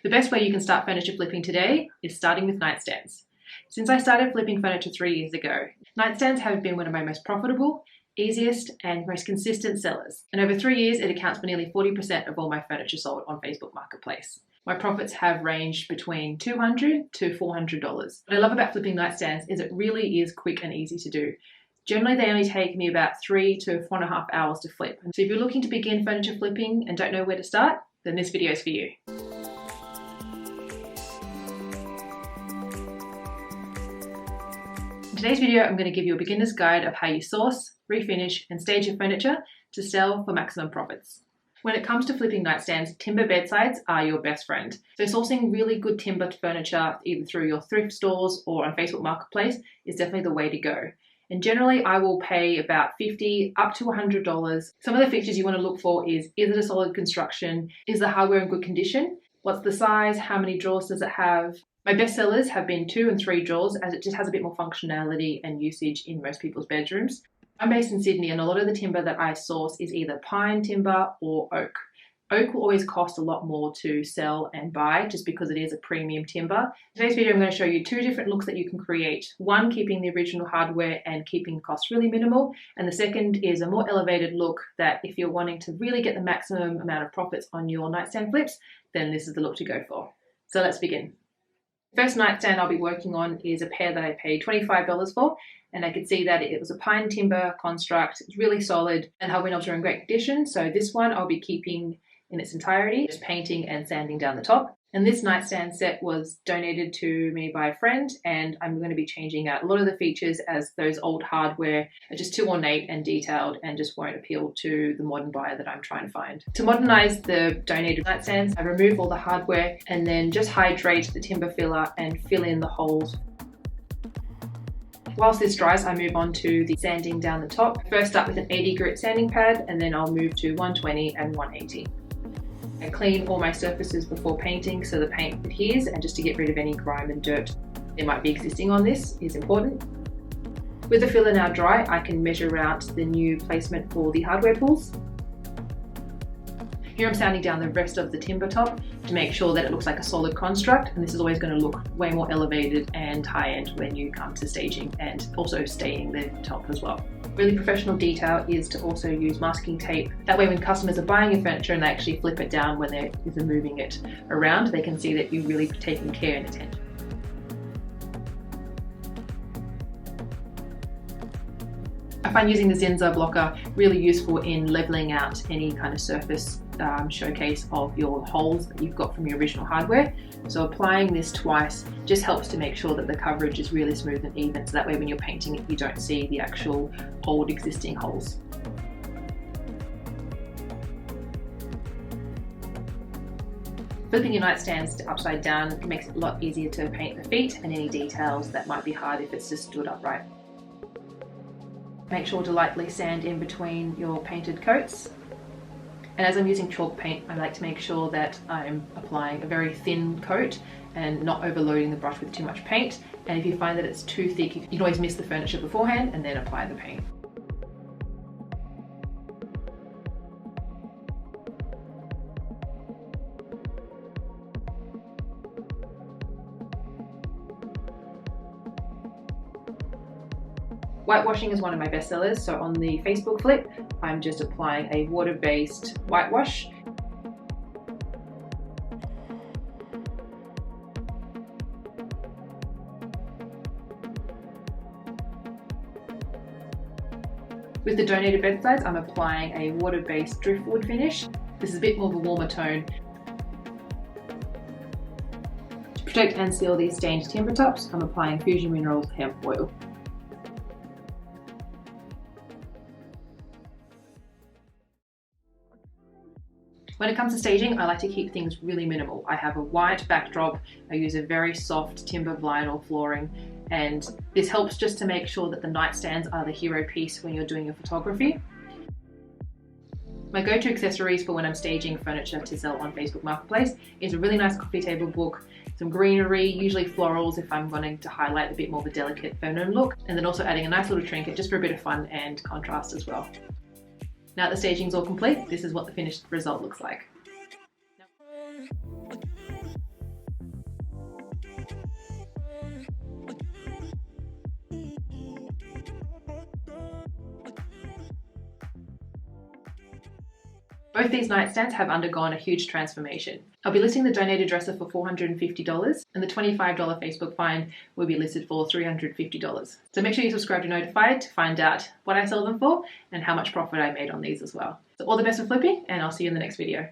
The best way you can start furniture flipping today is starting with nightstands. Since I started flipping furniture 3 years ago, nightstands have been one of my most profitable, easiest and most consistent sellers. And over 3 years, it accounts for nearly 40% of all my furniture sold on Facebook Marketplace. My profits have ranged between $200 to $400. What I love about flipping nightstands is it really is quick and easy to do. Generally, they only take me about 3 to 4.5 hours to flip. So if you're looking to begin furniture flipping and don't know where to start, then this video is for you. In today's video, I'm going to give you a beginner's guide of how you source, refinish, and stage your furniture to sell for maximum profits. When it comes to flipping nightstands, timber bedsides are your best friend. So sourcing really good timber furniture either through your thrift stores or on Facebook Marketplace is definitely the way to go. And generally, I will pay about $50 up to $100. Some of the features you want to look for is it a solid construction? Is the hardware in good condition? What's the size? How many drawers does it have? My best sellers have been 2 and 3 drawers, as it just has a bit more functionality and usage in most people's bedrooms. I'm based in Sydney, and a lot of the timber that I source is either pine timber or oak. Oak will always cost a lot more to sell and buy just because it is a premium timber. In today's video, I'm going to show you 2 different looks that you can create. One, keeping the original hardware and keeping the costs really minimal. And the second is a more elevated look that if you're wanting to really get the maximum amount of profits on your nightstand flips, then this is the look to go for. So let's begin. The first nightstand I'll be working on is a pair that I paid $25 for. And I could see that it was a pine timber construct. It's really solid and her windows are in great condition. So this one I'll be keeping in its entirety, just painting and sanding down the top. And this nightstand set was donated to me by a friend, and I'm going to be changing out a lot of the features as those old hardware are just too ornate and detailed and just won't appeal to the modern buyer that I'm trying to find. To modernize the donated nightstands, I remove all the hardware and then just hydrate the timber filler and fill in the holes. Whilst this dries, I move on to the sanding down the top. First start with an 80 grit sanding pad, and then I'll move to 120 and 180. I clean all my surfaces before painting so the paint adheres, and just to get rid of any grime and dirt that might be existing on this is important. With the filler now dry, I can measure out the new placement for the hardware pulls. Here I'm sanding down the rest of the timber top to make sure that it looks like a solid construct, and this is always going to look way more elevated and high-end when you come to staging and also staining the top as well. Really professional detail is to also use masking tape. That way when customers are buying your furniture and they actually flip it down when they're moving it around, they can see that you're really taking care and attention. I find using the Zinza blocker really useful in leveling out any kind of surface showcase of your holes that you've got from your original hardware. So applying this twice just helps to make sure that the coverage is really smooth and even, so that way when you're painting it you don't see the actual old existing holes. Flipping your nightstands upside down makes it a lot easier to paint the feet and any details that might be hard if it's just stood upright. Make sure to lightly sand in between your painted coats. And as I'm using chalk paint, I like to make sure that I'm applying a very thin coat and not overloading the brush with too much paint. And if you find that it's too thick, you can always mist the furniture beforehand and then apply the paint. Whitewashing is one of my best sellers, so on the Facebook flip, I'm just applying a water-based whitewash. With the donated bedsides, I'm applying a water-based driftwood finish. This is a bit more of a warmer tone. To protect and seal these stained timber tops, I'm applying Fusion Minerals hemp oil. When it comes to staging, I like to keep things really minimal. I have a white backdrop, I use a very soft timber vinyl flooring, and this helps just to make sure that the nightstands are the hero piece when you're doing your photography. My go-to accessories for when I'm staging furniture to sell on Facebook Marketplace is a really nice coffee table book, some greenery, usually florals if I'm wanting to highlight a bit more of a delicate feminine look, and then also adding a nice little trinket just for a bit of fun and contrast as well. Now that the staging's all complete, this is what the finished result looks like. Both these nightstands have undergone a huge transformation. I'll be listing the donated dresser for $450 and the $25 Facebook find will be listed for $350. So make sure you subscribe to Notified to find out what I sell them for and how much profit I made on these as well. So all the best for flipping, and I'll see you in the next video.